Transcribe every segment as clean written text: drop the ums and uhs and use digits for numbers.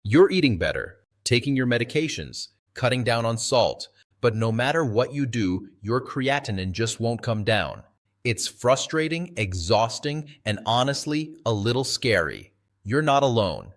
You're eating better, taking your medications, cutting down on salt, but no matter what you do, your creatinine just won't come down. It's frustrating, exhausting, and honestly, a little scary. You're not alone.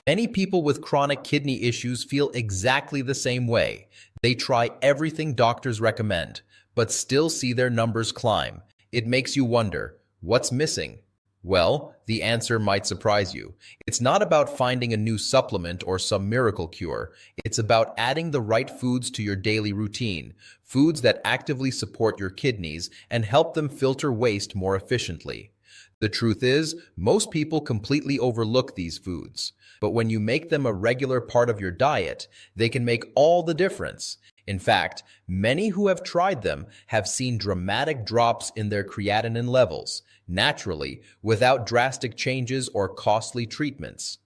Many people with chronic kidney issues feel exactly the same way. They try everything doctors recommend, but still see their numbers climb. It makes you wonder, what's missing? Well, the answer might surprise you. It's not about finding a new supplement or some miracle cure. It's about adding the right foods to your daily routine, foods that actively support your kidneys and help them filter waste more efficiently. The truth is, most people completely overlook these foods, but when you make them a regular part of your diet, they can make all the difference. In fact, many who have tried them have seen dramatic drops in their creatinine levels, naturally, without drastic changes or costly treatments.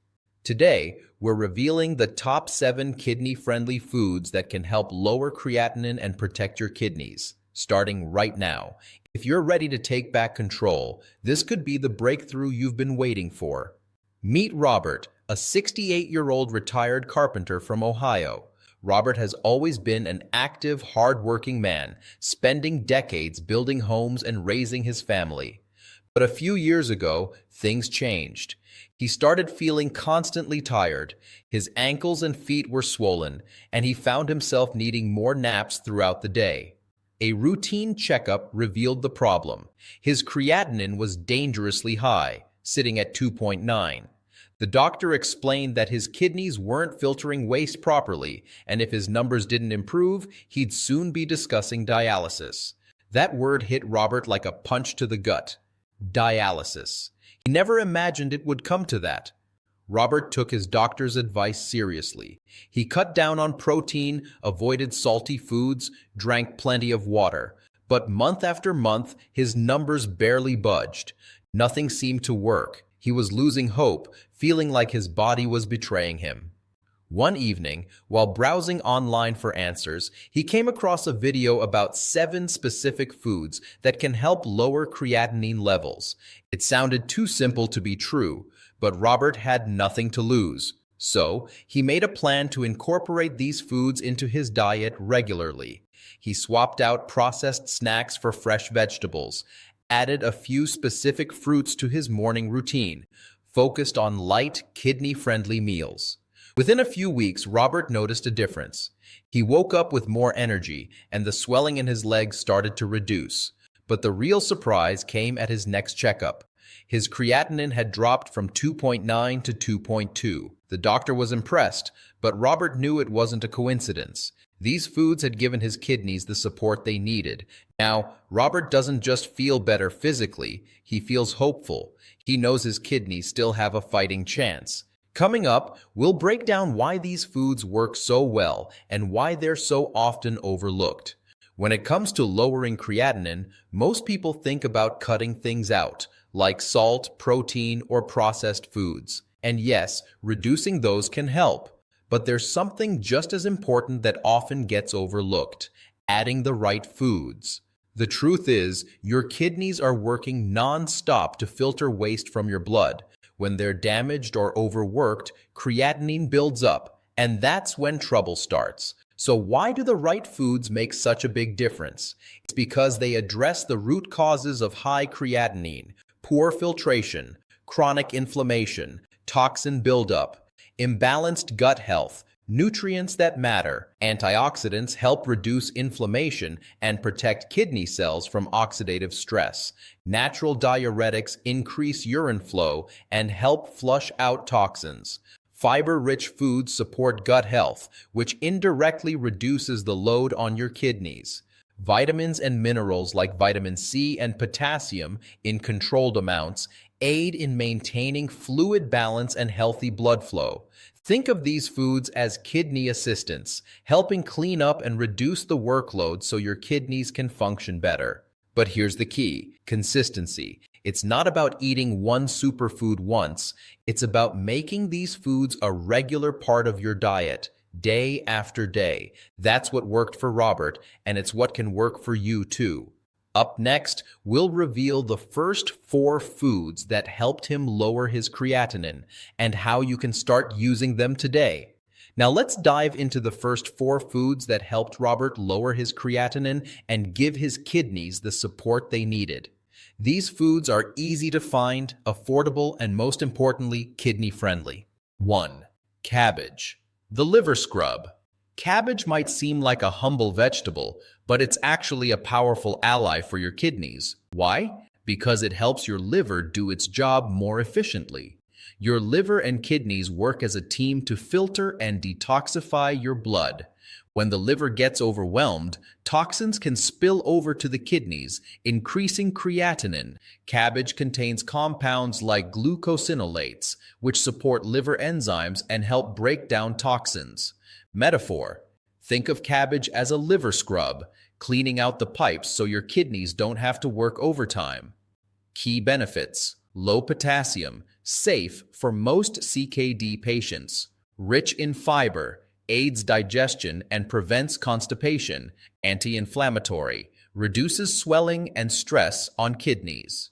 Today, we're revealing the top 7 kidney-friendly foods that can help lower creatinine and protect your kidneys, starting right now. If you're ready to take back control, this could be the breakthrough you've been waiting for. Meet Robert, a 68-year-old retired carpenter from Ohio. Robert has always been an active, hard-working man, spending decades building homes and raising his family. But a few years ago, things changed. He started feeling constantly tired, his ankles and feet were swollen, and he found himself needing more naps throughout the day. A routine checkup revealed the problem. His creatinine was dangerously high, sitting at 2.9. The doctor explained that his kidneys weren't filtering waste properly, and if his numbers didn't improve, he'd soon be discussing dialysis. That word hit Robert like a punch to the gut. Dialysis. He never imagined it would come to that. Robert took his doctor's advice seriously. He cut down on protein, avoided salty foods, drank plenty of water. But month after month, his numbers barely budged. Nothing seemed to work. He was losing hope, feeling like his body was betraying him. One evening, while browsing online for answers, he came across a video about 7 specific foods that can help lower creatinine levels. It sounded too simple to be true, but Robert had nothing to lose. So, he made a plan to incorporate these foods into his diet regularly. He swapped out processed snacks for fresh vegetables, added a few specific fruits to his morning routine, focused on light, kidney-friendly meals. Within a few weeks, Robert noticed a difference. He woke up with more energy, and the swelling in his legs started to reduce. But the real surprise came at his next checkup. His creatinine had dropped from 2.9 to 2.2. The doctor was impressed, but Robert knew it wasn't a coincidence. These foods had given his kidneys the support they needed. Now, Robert doesn't just feel better physically, he feels hopeful. He knows his kidneys still have a fighting chance. Coming up, we'll break down why these foods work so well and why they're so often overlooked. When it comes to lowering creatinine, most people think about cutting things out, like salt, protein, or processed foods. And yes, reducing those can help. But there's something just as important that often gets overlooked: adding the right foods. The truth is, your kidneys are working non-stop to filter waste from your blood. When they're damaged or overworked, creatinine builds up, and that's when trouble starts. So why do the right foods make such a big difference? It's because they address the root causes of high creatinine: poor filtration, chronic inflammation, toxin buildup, imbalanced gut health, nutrients that matter. Antioxidants help reduce inflammation and protect kidney cells from oxidative stress. Natural diuretics increase urine flow and help flush out toxins. Fiber-rich foods support gut health, which indirectly reduces the load on your kidneys. Vitamins and minerals like vitamin C and potassium, in controlled amounts, aid in maintaining fluid balance and healthy blood flow. Think of these foods as kidney assistants, helping clean up and reduce the workload so your kidneys can function better. But here's the key: consistency. It's not about eating one superfood once. It's about making these foods a regular part of your diet, day after day. That's what worked for Robert, and it's what can work for you too. Up next, we'll reveal the first 4 foods that helped him lower his creatinine and how you can start using them today. Now let's dive into the first 4 foods that helped Robert lower his creatinine and give his kidneys the support they needed. These foods are easy to find, affordable, and most importantly, kidney-friendly. 1. Cabbage. The liver scrub. Cabbage might seem like a humble vegetable, but it's actually a powerful ally for your kidneys. Why? Because it helps your liver do its job more efficiently. Your liver and kidneys work as a team to filter and detoxify your blood. When the liver gets overwhelmed, toxins can spill over to the kidneys, increasing creatinine. Cabbage contains compounds like glucosinolates, which support liver enzymes and help break down toxins. Metaphor. Think of cabbage as a liver scrub, cleaning out the pipes so your kidneys don't have to work overtime. Key benefits. Low potassium, safe for most CKD patients. Rich in fiber, aids digestion and prevents constipation. Anti-inflammatory, reduces swelling and stress on kidneys.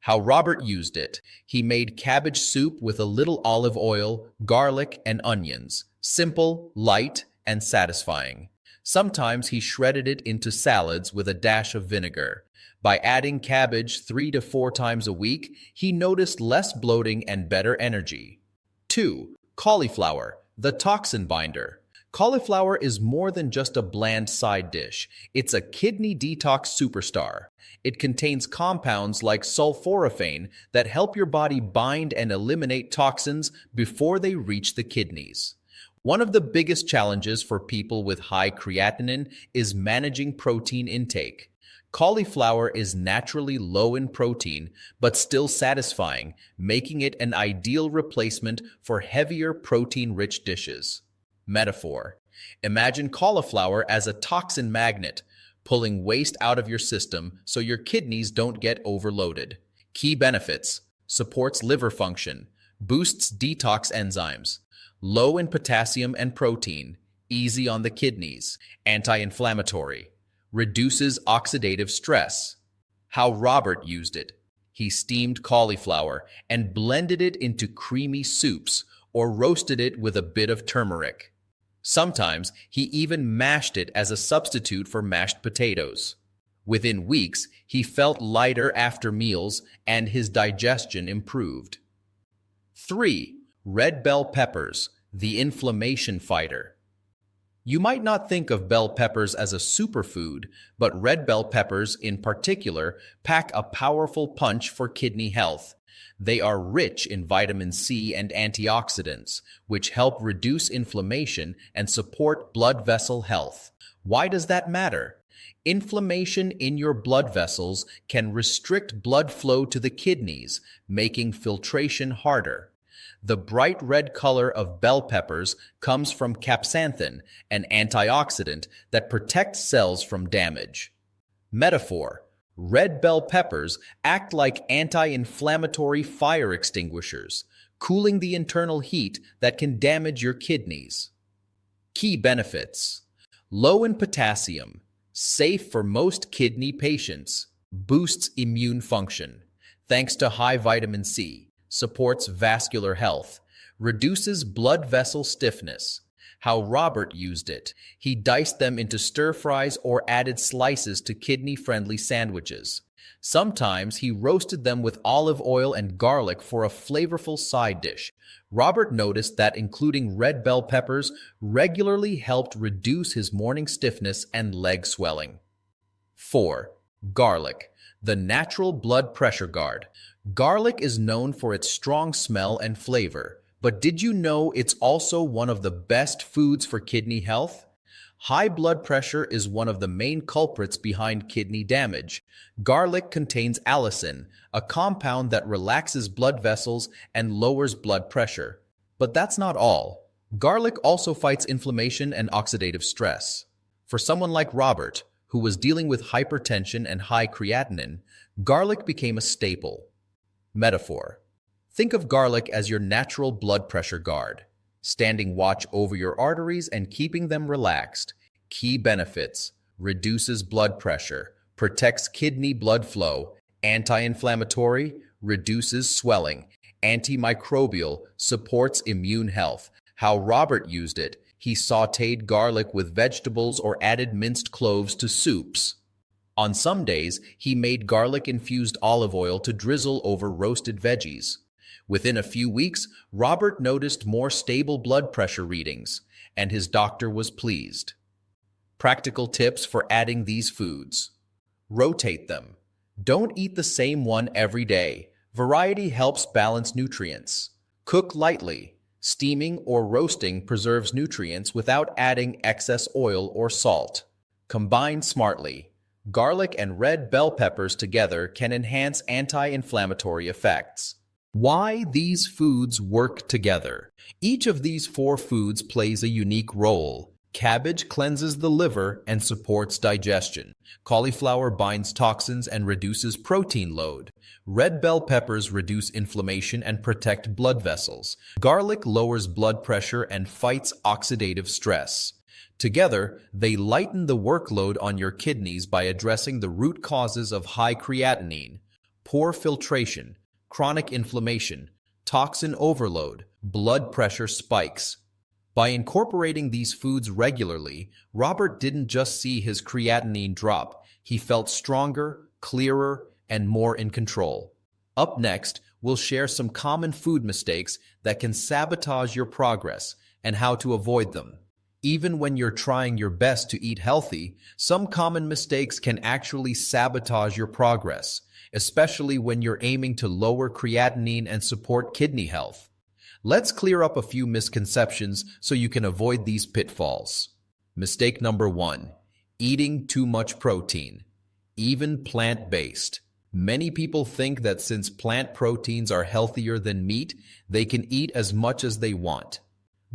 How Robert used it. He made cabbage soup with a little olive oil, garlic, and onions. Simple, light, and satisfying. Sometimes he shredded it into salads with a dash of vinegar. By adding cabbage 3 to 4 times a week, he noticed less bloating and better energy. 2. Cauliflower, the toxin binder. Cauliflower is more than just a bland side dish. It's a kidney detox superstar. It contains compounds like sulforaphane that help your body bind and eliminate toxins before they reach the kidneys. One of the biggest challenges for people with high creatinine is managing protein intake. Cauliflower is naturally low in protein, but still satisfying, making it an ideal replacement for heavier protein-rich dishes. Metaphor. Imagine cauliflower as a toxin magnet, pulling waste out of your system so your kidneys don't get overloaded. Key benefits. Supports liver function, boosts detox enzymes, low in potassium and protein, easy on the kidneys, anti-inflammatory, reduces oxidative stress. How Robert used it. He steamed cauliflower and blended it into creamy soups or roasted it with a bit of turmeric. Sometimes he even mashed it as a substitute for mashed potatoes. Within weeks, he felt lighter after meals and his digestion improved. 3. Red bell peppers, the inflammation fighter. You might not think of bell peppers as a superfood, but red bell peppers in particular pack a powerful punch for kidney health. They are rich in vitamin C and antioxidants, which help reduce inflammation and support blood vessel health. Why does that matter? Inflammation in your blood vessels can restrict blood flow to the kidneys, making filtration harder. The bright red color of bell peppers comes from capsanthin, an antioxidant that protects cells from damage. Metaphor. Red bell peppers act like anti-inflammatory fire extinguishers, cooling the internal heat that can damage your kidneys. Key benefits. Low in potassium, safe for most kidney patients, boosts immune function, thanks to high vitamin C, supports vascular health, reduces blood vessel stiffness. How Robert used it. He diced them into stir-fries or added slices to kidney-friendly sandwiches. Sometimes he roasted them with olive oil and garlic for a flavorful side dish. Robert noticed that including red bell peppers regularly helped reduce his morning stiffness and leg swelling. 4. Garlic, the natural blood pressure guard. Garlic is known for its strong smell and flavor. But did you know it's also one of the best foods for kidney health? High blood pressure is one of the main culprits behind kidney damage. Garlic contains allicin, a compound that relaxes blood vessels and lowers blood pressure. But that's not all. Garlic also fights inflammation and oxidative stress. For someone like Robert, who was dealing with hypertension and high creatinine, garlic became a staple. Metaphor. Think of garlic as your natural blood pressure guard, standing watch over your arteries and keeping them relaxed. Key benefits. Reduces blood pressure, protects kidney blood flow, anti-inflammatory, reduces swelling, antimicrobial, supports immune health. How Robert used it: he sautéed garlic with vegetables or added minced cloves to soups. On some days, he made garlic-infused olive oil to drizzle over roasted veggies. Within a few weeks, Robert noticed more stable blood pressure readings, and his doctor was pleased. Practical tips for adding these foods: rotate them. Don't eat the same one every day. Variety helps balance nutrients. Cook lightly. Steaming or roasting preserves nutrients without adding excess oil or salt. Combine smartly. Garlic and red bell peppers together can enhance anti-inflammatory effects. Why these foods work together? Each of these 4 foods plays a unique role. Cabbage cleanses the liver and supports digestion. Cauliflower binds toxins and reduces protein load. Red bell peppers reduce inflammation and protect blood vessels. Garlic lowers blood pressure and fights oxidative stress. Together, they lighten the workload on your kidneys by addressing the root causes of high creatinine, poor filtration, chronic inflammation, toxin overload, blood pressure spikes. By incorporating these foods regularly, Robert didn't just see his creatinine drop. He felt stronger, clearer, and more in control. Up next, we'll share some common food mistakes that can sabotage your progress and how to avoid them. Even when you're trying your best to eat healthy, some common mistakes can actually sabotage your progress, especially when you're aiming to lower creatinine and support kidney health. Let's clear up a few misconceptions so you can avoid these pitfalls. Mistake number 1: eating too much protein, even plant-based. Many people think that since plant proteins are healthier than meat, they can eat as much as they want.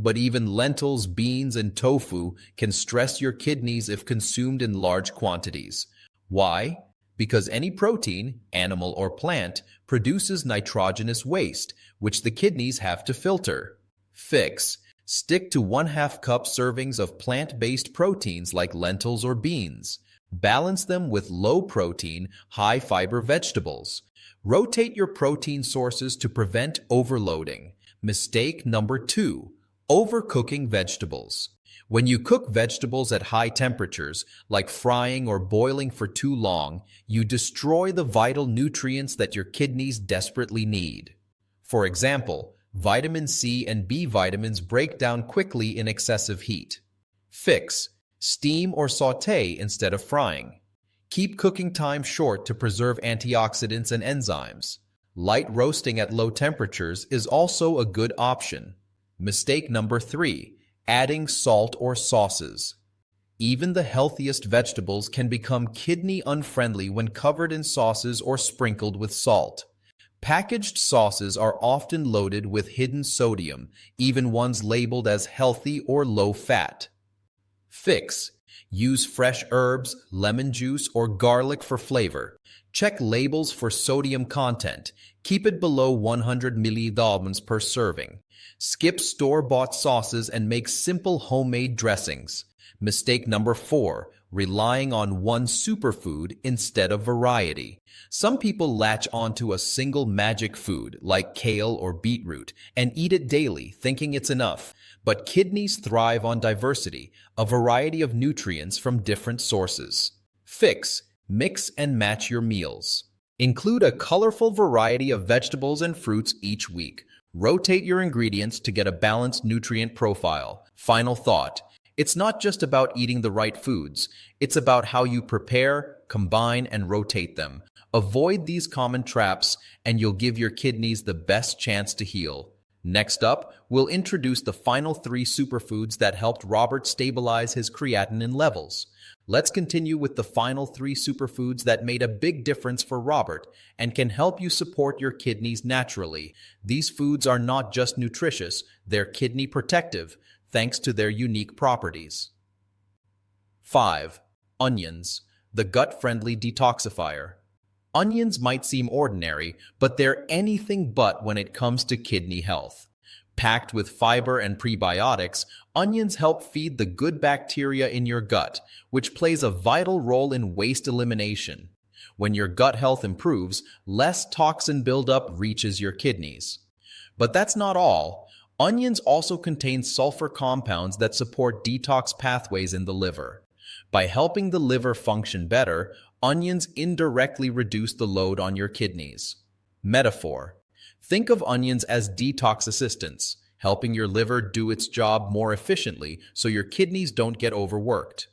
But even lentils, beans, and tofu can stress your kidneys if consumed in large quantities. Why? Because any protein, animal or plant, produces nitrogenous waste, which the kidneys have to filter. Fix: stick to 1/2 cup servings of plant-based proteins like lentils or beans. Balance them with low-protein, high-fiber vegetables. Rotate your protein sources to prevent overloading. Mistake number 2: overcooking vegetables. When you cook vegetables at high temperatures, like frying or boiling for too long, you destroy the vital nutrients that your kidneys desperately need. For example, vitamin C and B vitamins break down quickly in excessive heat. Fix: steam or sauté instead of frying. Keep cooking time short to preserve antioxidants and enzymes. Light roasting at low temperatures is also a good option. Mistake number 3: adding salt or sauces. Even the healthiest vegetables can become kidney unfriendly when covered in sauces or sprinkled with salt. Packaged sauces are often loaded with hidden sodium, even ones labeled as healthy or low fat. Fix: use fresh herbs, lemon juice, or garlic for flavor. Check labels for sodium content. Keep it below 100 milligrams per serving. Skip store-bought sauces and make simple homemade dressings. Mistake number 4: relying on one superfood instead of variety. Some people latch onto a single magic food, like kale or beetroot, and eat it daily, thinking it's enough. But kidneys thrive on diversity, a variety of nutrients from different sources. Fix: mix and match your meals. Include a colorful variety of vegetables and fruits each week. Rotate your ingredients to get a balanced nutrient profile. Final thought: it's not just about eating the right foods. It's about how you prepare, combine, and rotate them. Avoid these common traps, and you'll give your kidneys the best chance to heal. Next up, we'll introduce the final 3 superfoods that helped Robert stabilize his creatinine levels. Let's continue with the final 3 superfoods that made a big difference for Robert and can help you support your kidneys naturally. These foods are not just nutritious, they're kidney protective, thanks to their unique properties. 5. Onions, the gut-friendly detoxifier. Onions might seem ordinary, but they're anything but when it comes to kidney health. Packed with fiber and prebiotics, onions help feed the good bacteria in your gut, which plays a vital role in waste elimination. When your gut health improves, less toxin buildup reaches your kidneys. But that's not all. Onions also contain sulfur compounds that support detox pathways in the liver. By helping the liver function better, onions indirectly reduce the load on your kidneys. Metaphor. Think of onions as detox assistants, helping your liver do its job more efficiently so your kidneys don't get overworked.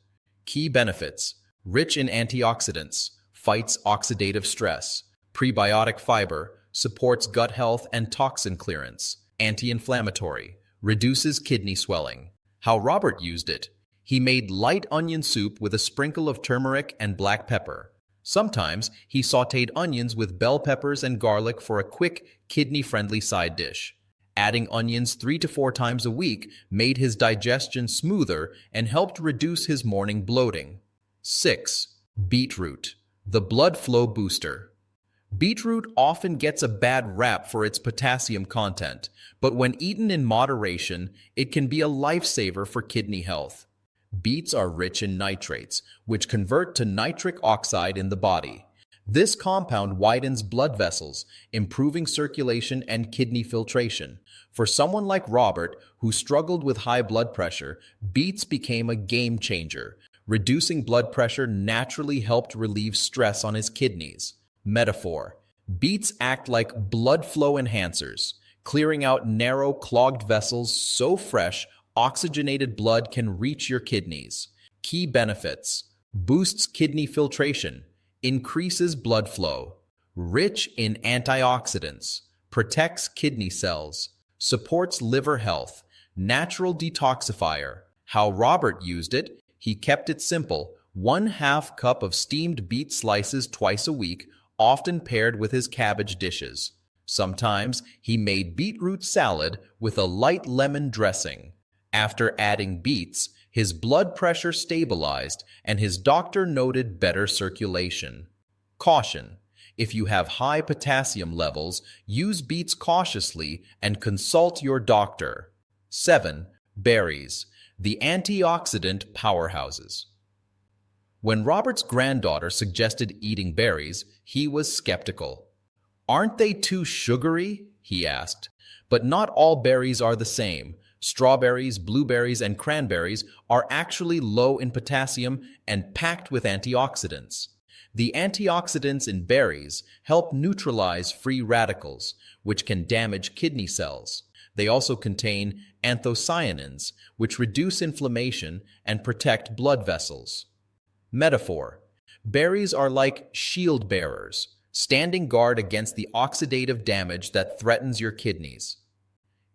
Key benefits: rich in antioxidants, fights oxidative stress; prebiotic fiber, supports gut health and toxin clearance; anti-inflammatory, reduces kidney swelling. How Robert used it: he made light onion soup with a sprinkle of turmeric and black pepper. Sometimes he sautéed onions with bell peppers and garlic for a quick, kidney-friendly side dish. Adding onions 3 to 4 times a week made his digestion smoother and helped reduce his morning bloating. 6. Beetroot, the blood flow booster. Beetroot often gets a bad rap for its potassium content, but when eaten in moderation, it can be a lifesaver for kidney health. Beets are rich in nitrates, which convert to nitric oxide in the body. This compound widens blood vessels, improving circulation and kidney filtration. For someone like Robert, who struggled with high blood pressure, beets became a game changer. Reducing blood pressure naturally helped relieve stress on his kidneys. Metaphor. Beets act like blood flow enhancers, clearing out narrow, clogged vessels so fresh, oxygenated blood can reach your kidneys. Key benefits: boosts kidney filtration, increases blood flow, rich in antioxidants, protects kidney cells, supports liver health, natural detoxifier. How Robert used it: he kept it simple, 1/2 cup of steamed beet slices twice a week, often paired with his cabbage dishes. Sometimes he made beetroot salad with a light lemon dressing. After adding beets, his blood pressure stabilized and his doctor noted better circulation. Caution: if you have high potassium levels, use beets cautiously and consult your doctor. 7. Berries, the antioxidant powerhouses. When Robert's granddaughter suggested eating berries, he was skeptical. "Aren't they too sugary?" he asked. But not all berries are the same. Strawberries, blueberries, and cranberries are actually low in potassium and packed with antioxidants. The antioxidants in berries help neutralize free radicals, which can damage kidney cells. They also contain anthocyanins, which reduce inflammation and protect blood vessels. Metaphor. Berries are like shield bearers, standing guard against the oxidative damage that threatens your kidneys.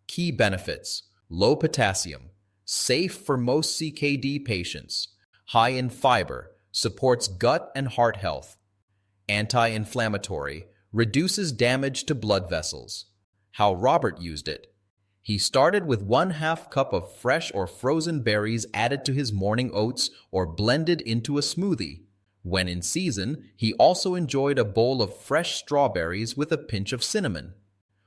Key benefits: low potassium, safe for most CKD patients, high in fiber, supports gut and heart health, anti-inflammatory, reduces damage to blood vessels. How Robert used it: he started with 1/2 cup of fresh or frozen berries added to his morning oats or blended into a smoothie. When in season, he also enjoyed a bowl of fresh strawberries with a pinch of cinnamon.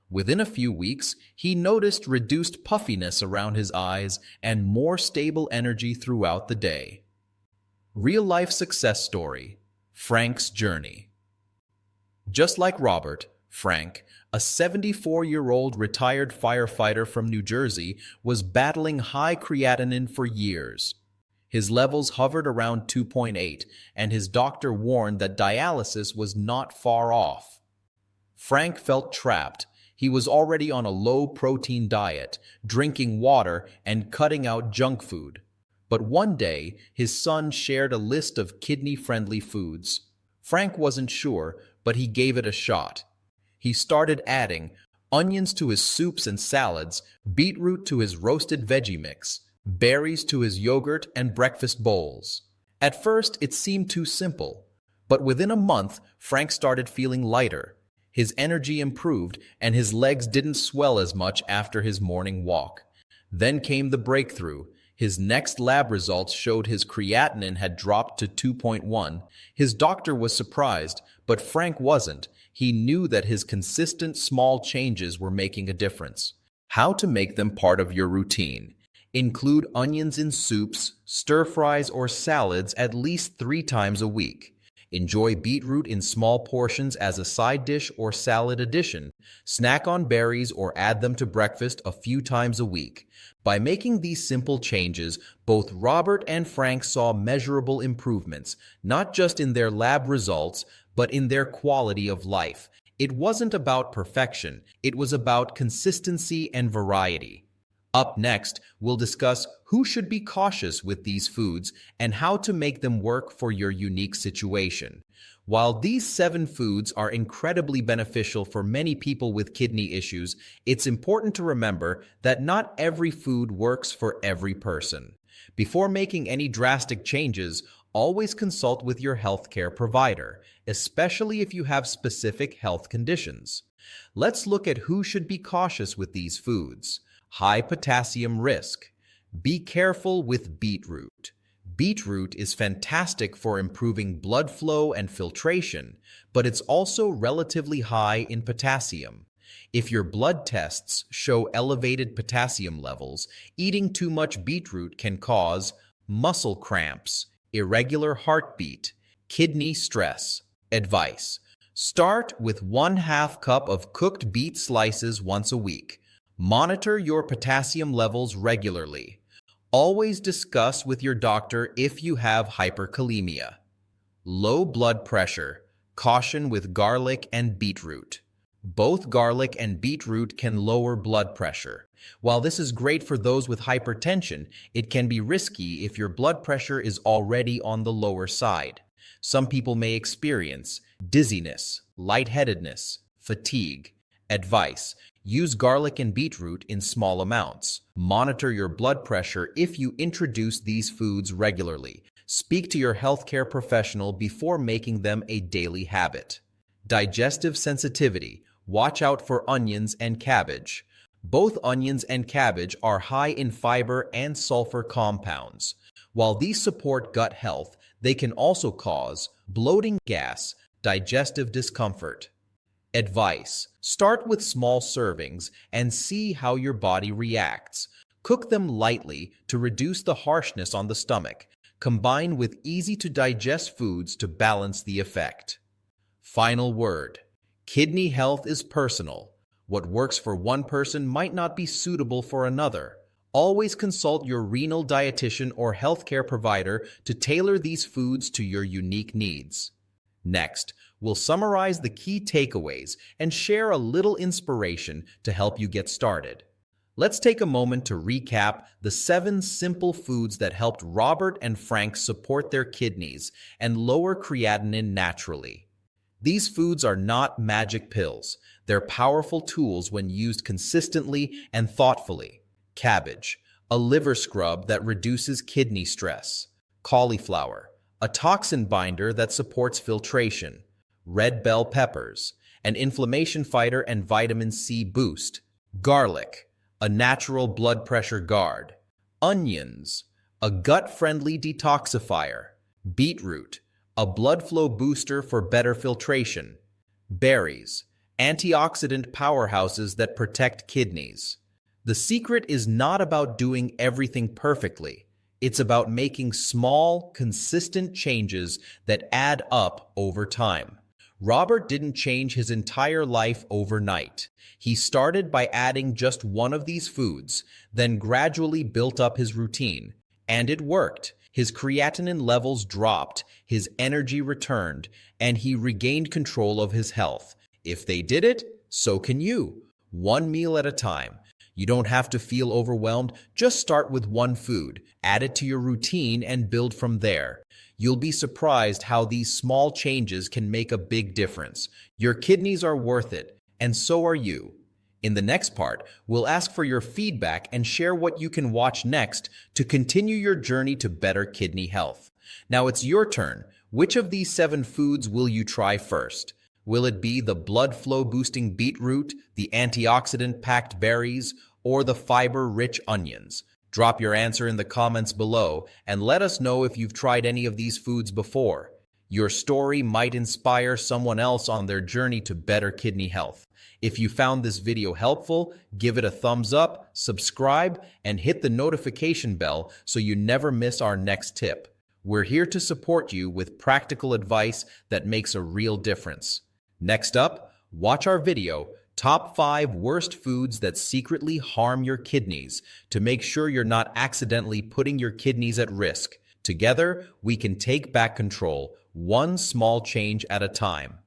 Within a few weeks, he noticed reduced puffiness around his eyes and more stable energy throughout the day. Real-life success story: Frank's journey. Just like Robert, Frank, a 74-year-old retired firefighter from New Jersey, was battling high creatinine for years. His levels hovered around 2.8, and his doctor warned that dialysis was not far off. Frank felt trapped. He was already on a low-protein diet, drinking water and cutting out junk food. But one day, his son shared a list of kidney-friendly foods. Frank wasn't sure, but he gave it a shot. He started adding onions to his soups and salads, beetroot to his roasted veggie mix, berries to his yogurt and breakfast bowls. At first, it seemed too simple, but within a month, Frank started feeling lighter. His energy improved, and his legs didn't swell as much after his morning walk. Then came the breakthrough. His next lab results showed his creatinine had dropped to 2.1. His doctor was surprised, but Frank wasn't. He knew that his consistent small changes were making a difference. How to make them part of your routine. Include onions in soups, stir-fries, or salads at least 3 times a week. Enjoy beetroot in small portions as a side dish or salad addition. Snack on berries or add them to breakfast a few times a week. By making these simple changes, both Robert and Frank saw measurable improvements, not just in their lab results, but in their quality of life. It wasn't about perfection, it was about consistency and variety. Up next, we'll discuss who should be cautious with these foods and how to make them work for your unique situation. While these 7 foods are incredibly beneficial for many people with kidney issues, it's important to remember that not every food works for every person. Before making any drastic changes, always consult with your healthcare provider, especially if you have specific health conditions. Let's look at who should be cautious with these foods. High potassium risk. Be careful with beetroot. Beetroot is fantastic for improving blood flow and filtration, but it's also relatively high in potassium. If your blood tests show elevated potassium levels, eating too much beetroot can cause muscle cramps, irregular heartbeat, kidney stress. Advice: start with 1/2 cup of cooked beet slices once a week. Monitor your potassium levels regularly. Always discuss with your doctor if you have hyperkalemia. Low blood pressure. Caution with garlic and beetroot. Both garlic and beetroot can lower blood pressure. While this is great for those with hypertension, it can be risky if your blood pressure is already on the lower side. Some people may experience dizziness, lightheadedness, fatigue. Advice: use garlic and beetroot in small amounts. Monitor your blood pressure if you introduce these foods regularly. Speak to your healthcare professional before making them a daily habit. Digestive sensitivity. Watch out for onions and cabbage. Both onions and cabbage are high in fiber and sulfur compounds. While these support gut health, they can also cause bloating, gas, digestive discomfort. Advice: start with small servings and see how your body reacts. Cook them lightly to reduce the harshness on the stomach. Combine with easy-to-digest foods to balance the effect. Final word: kidney health is personal. What works for one person might not be suitable for another. Always consult your renal dietitian or healthcare provider to tailor these foods to your unique needs. Next, we'll summarize the key takeaways and share a little inspiration to help you get started. Let's take a moment to recap the 7 simple foods that helped Robert and Frank support their kidneys and lower creatinine naturally. These foods are not magic pills. They're powerful tools when used consistently and thoughtfully. Cabbage, a liver scrub that reduces kidney stress. Cauliflower, a toxin binder that supports filtration. Red bell peppers, an inflammation fighter and vitamin C boost. Garlic, a natural blood pressure guard. Onions, a gut-friendly detoxifier. Beetroot, a blood flow booster for better filtration. Berries, antioxidant powerhouses that protect kidneys. The secret is not about doing everything perfectly. It's about making small, consistent changes that add up over time. Robert didn't change his entire life overnight. He started by adding just one of these foods, then gradually built up his routine. And it worked. His creatinine levels dropped, his energy returned, and he regained control of his health. If they did it, so can you. One meal at a time. You don't have to feel overwhelmed. Just start with one food, add it to your routine, and build from there. You'll be surprised how these small changes can make a big difference. Your kidneys are worth it, and so are you. In the next part, we'll ask for your feedback and share what you can watch next to continue your journey to better kidney health. Now it's your turn. Which of these 7 foods will you try first? Will it be the blood flow boosting beetroot, the antioxidant-packed berries, or the fiber-rich onions? Drop your answer in the comments below and let us know if you've tried any of these foods before. Your story might inspire someone else on their journey to better kidney health. If you found this video helpful, give it a thumbs up, subscribe, and hit the notification bell so you never miss our next tip. We're here to support you with practical advice that makes a real difference. Next up, watch our video, Top 5 Worst Foods That Secretly Harm Your Kidneys, to make sure you're not accidentally putting your kidneys at risk. Together, we can take back control, one small change at a time.